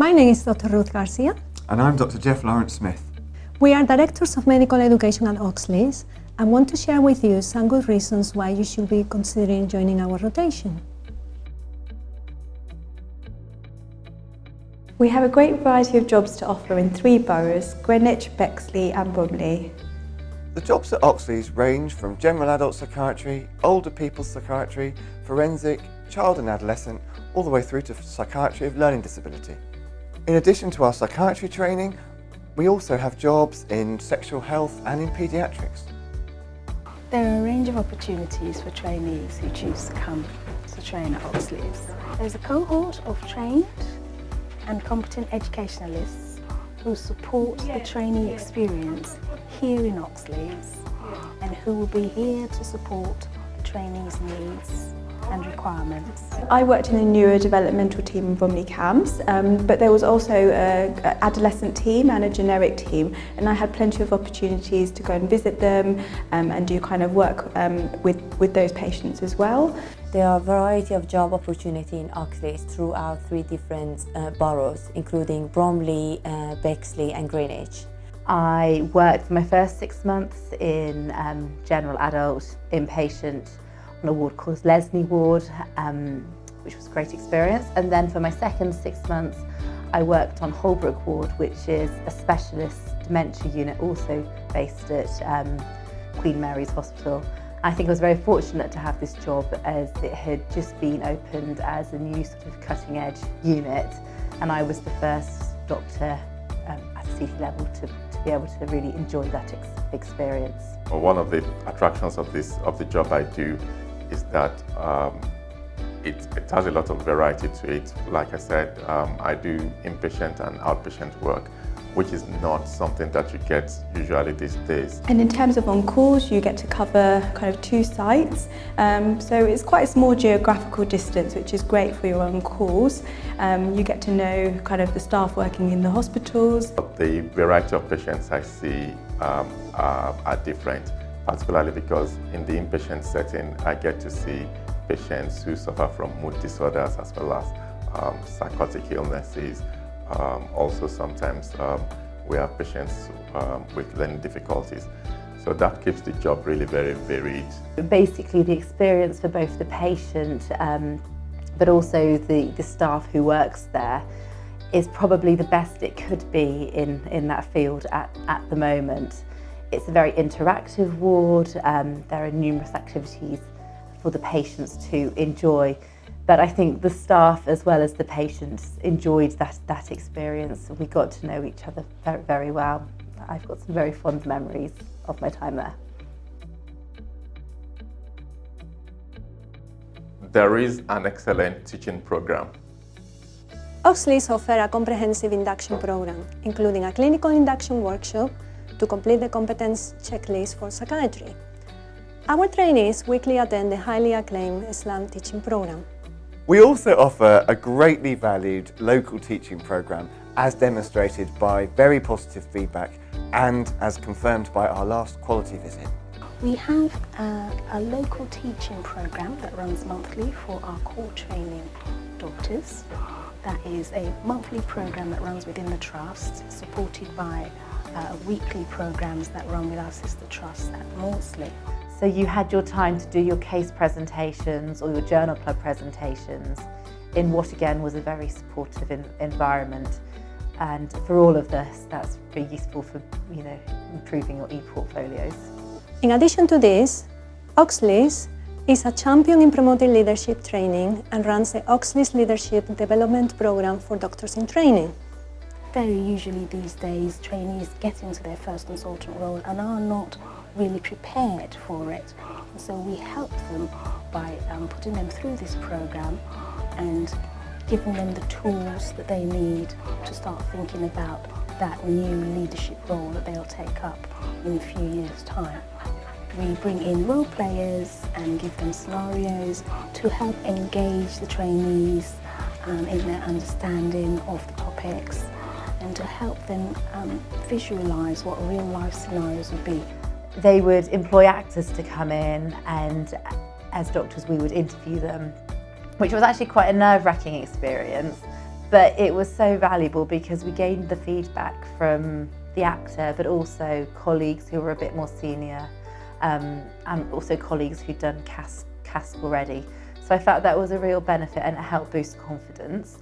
My name is Dr. Ruth Garcia. And I'm Dr. Jeff Lawrence Smith. We are Directors of Medical Education at Oxleas and want to share with you some good reasons why you should be considering joining our rotation. We have a great variety of jobs to offer in 3 boroughs: Greenwich, Bexley and Bromley. The jobs at Oxleas range from general adult psychiatry, older people's psychiatry, forensic, child and adolescent, all the way through to psychiatry of learning disability. In addition to our psychiatry training, we also have jobs in sexual health and in paediatrics. There are a range of opportunities for trainees who choose to come to train at Oxleas. There's a cohort of trained and competent educationalists who support the trainee experience here in Oxleas and who will be here to support the trainees' needs and requirements. I worked in a neurodevelopmental team in Bromley Camps, but there was also an adolescent team and a generic team, and I had plenty of opportunities to go and visit them and do kind of work with those patients as well. There are a variety of job opportunities in Oxleas throughout 3 different boroughs, including Bromley, Bexley and Greenwich. I worked for my first 6 months in general adult inpatient on a ward called Lesney Ward, which was a great experience. And then for my second 6 months, I worked on Holbrook Ward, which is a specialist dementia unit also based at Queen Mary's Hospital. I think I was very fortunate to have this job as it had just been opened as a new sort of cutting edge unit, and I was the first doctor at the city level to be able to really enjoy that experience. Well, one of the attractions of the job I do is that it has a lot of variety to it. Like I said, I do inpatient and outpatient work, which is not something that you get usually these days. And in terms of on-calls, you get to cover kind of 2 sites, so it's quite a small geographical distance, which is great for your on-calls. You get to know kind of the staff working in the hospitals. The variety of patients I see are different, particularly because in the inpatient setting, I get to see patients who suffer from mood disorders as well as psychotic illnesses. Also sometimes we have patients with learning difficulties. So that keeps the job really very varied. Basically the experience for both the patient but also the staff who works there is probably the best it could be in that field at the moment. It's a very interactive ward, there are numerous activities for the patients to enjoy. But I think the staff as well as the patients enjoyed that experience. We got to know each other very, very well. I've got some very fond memories of my time there. There is an excellent teaching program. Oxleas offer a comprehensive induction program, including a clinical induction workshop to complete the competence checklist for psychiatry. Our trainees weekly attend the highly acclaimed SLAM teaching program. We also offer a greatly valued local teaching programme, as demonstrated by very positive feedback and as confirmed by our last quality visit. We have a local teaching programme that runs monthly for our core training doctors. That is a monthly programme that runs within the Trust, supported by weekly programmes that run with our sister trusts at Maudsley. So you had your time to do your case presentations or your journal club presentations in what again was a very supportive environment. And for all of this, that's very useful for improving your e-portfolios. In addition to this, Oxleas is a champion in promoting leadership training and runs the Oxleas Leadership Development Program for doctors in training. Very usually these days, trainees get into their first consultant role and are not really prepared for it. And so we help them by putting them through this program and giving them the tools that they need to start thinking about that new leadership role that they'll take up in a few years' time. We bring in role players and give them scenarios to help engage the trainees in their understanding of the topics and to help them visualise what real life scenarios would be. They would employ actors to come in, and as doctors we would interview them, which was actually quite a nerve-wracking experience But it was so valuable because we gained the feedback from the actor, but also colleagues who were a bit more senior, and also colleagues who'd done cast already. So I felt that was a real benefit and it helped boost confidence.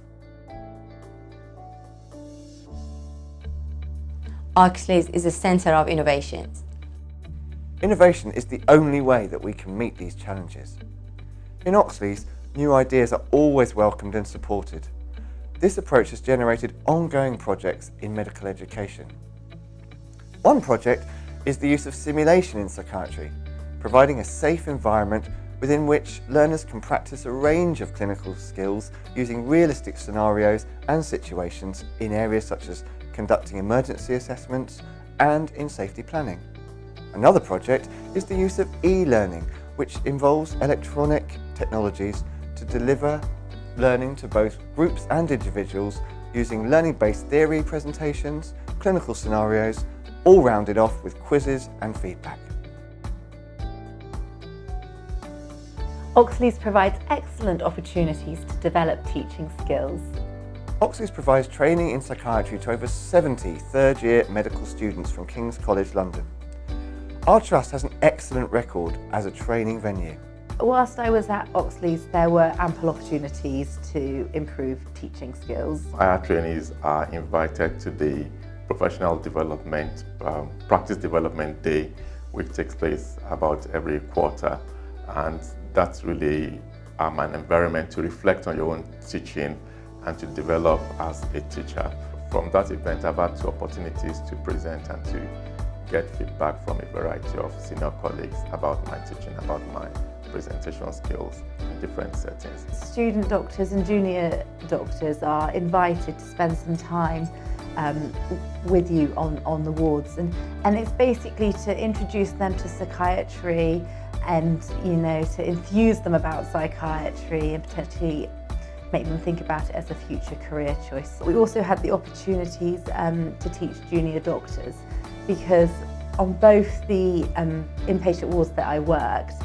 Oxleas is a centre of innovations. Innovation is the only way that we can meet these challenges. In Oxleas, new ideas are always welcomed and supported. This approach has generated ongoing projects in medical education. One project is the use of simulation in psychiatry, providing a safe environment within which learners can practice a range of clinical skills using realistic scenarios and situations in areas such as conducting emergency assessments and in safety planning. Another project is the use of e-learning, which involves electronic technologies to deliver learning to both groups and individuals using learning-based theory presentations, clinical scenarios, all rounded off with quizzes and feedback. Oxleas provides excellent opportunities to develop teaching skills. Oxleas provides training in psychiatry to over 70 third-year medical students from King's College London. Our trust has an excellent record as a training venue. Whilst I was at Oxleas, there were ample opportunities to improve teaching skills. Our trainees are invited to the Professional Development, Practice Development Day, which takes place about every quarter. And that's really an environment to reflect on your own teaching and to develop as a teacher. From that event, I've had 2 opportunities to present and to get feedback from a variety of senior colleagues about my teaching, about my presentation skills in different settings. Student doctors and junior doctors are invited to spend some time with you on the wards, and it's basically to introduce them to psychiatry and, you know, to enthuse them about psychiatry and potentially make them think about it as a future career choice. We also had the opportunities to teach junior doctors, because on both the inpatient wards that I worked,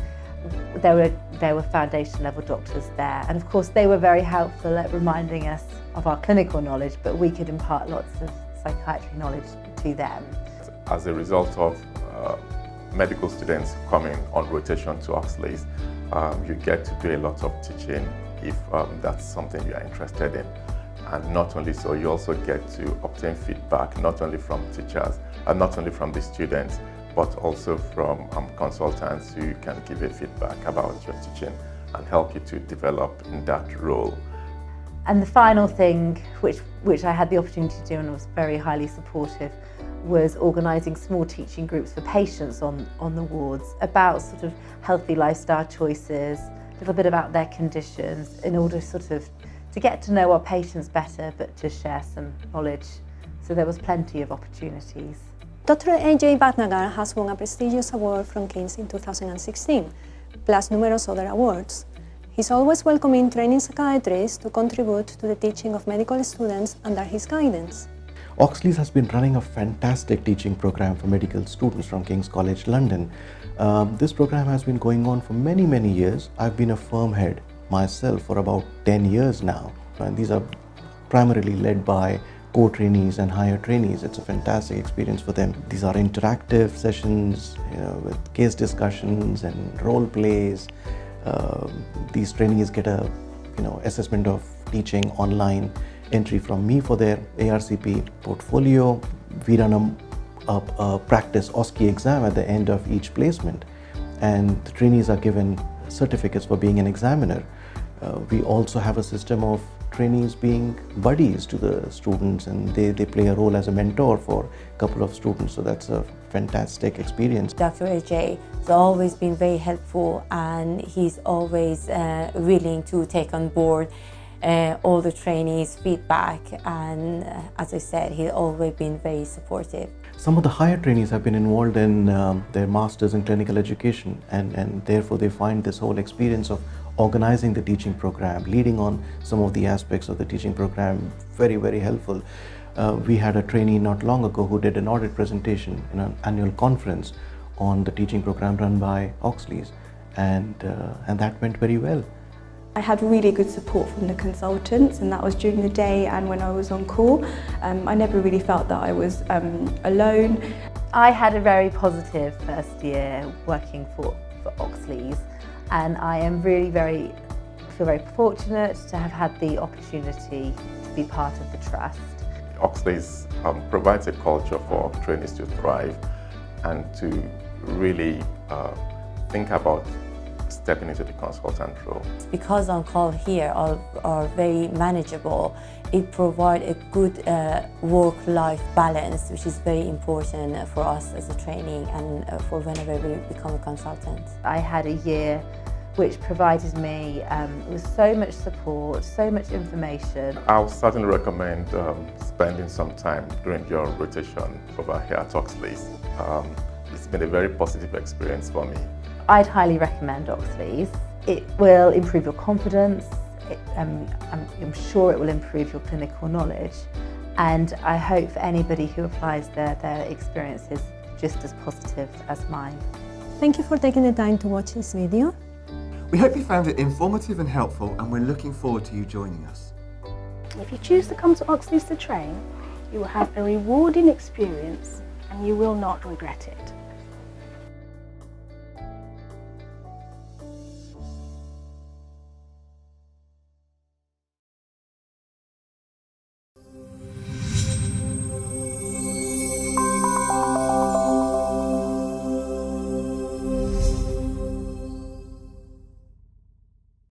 there were foundation level doctors there, and of course they were very helpful at reminding us of our clinical knowledge, but we could impart lots of psychiatry knowledge to them. As a result of medical students coming on rotation to Oxleas, you get to do a lot of teaching if that's something you are interested in. And not only so, you also get to obtain feedback, not only from teachers, and not only from the students, but also from consultants who can give you feedback about your teaching and help you to develop in that role. And the final thing, which I had the opportunity to do and was very highly supportive, was organising small teaching groups for patients on the wards about sort of healthy lifestyle choices, a little bit about their conditions, in order sort of to get to know our patients better, but to share some knowledge. So there was plenty of opportunities. Dr. A.J. Bhatnagar has won a prestigious award from King's in 2016, plus numerous other awards. He's always welcoming training psychiatrists to contribute to the teaching of medical students under his guidance. Oxleas has been running a fantastic teaching program for medical students from King's College London. This program has been going on for many years. I've been a firm head myself for about 10 years now, and these are primarily led by co-trainees and higher trainees. It's a fantastic experience for them. These are interactive sessions, with case discussions and role plays. These trainees get a assessment of teaching online, entry from me for their ARCP portfolio. We run a practice OSCE exam at the end of each placement, and the trainees are given certificates for being an examiner. We also have a system of trainees being buddies to the students, and they play a role as a mentor for a couple of students, so that's a fantastic experience. Dr. A.J. has always been very helpful, and he's always willing to take on board all the trainees' feedback, and as I said, he's always been very supportive. Some of the higher trainees have been involved in their masters in clinical education, and therefore they find this whole experience of organizing the teaching program, leading on some of the aspects of the teaching program, very helpful. We had a trainee not long ago who did an audit presentation in an annual conference on the teaching program run by Oxleas, and that went very well. I had really good support from the consultants, and that was during the day and when I was on call. I never really felt that I was alone. I had a very positive first year working for Oxleas, and I am feel very fortunate to have had the opportunity to be part of the trust. Oxleas provides a culture for trainees to thrive and to really think about stepping into the consultant role. Because on-call here are very manageable, it provides a good work-life balance, which is very important for us as a trainee and for whenever we become a consultant. I had a year which provided me with so much support, so much information. I would certainly recommend spending some time during your rotation over here at Oxleas. It's been a very positive experience for me. I'd highly recommend Oxleas. It will improve your confidence, I'm sure it will improve your clinical knowledge, and I hope for anybody who applies their experience is just as positive as mine. Thank you for taking the time to watch this video. We hope you found it informative and helpful, and we're looking forward to you joining us. If you choose to come to Oxleas to train, you will have a rewarding experience and you will not regret it.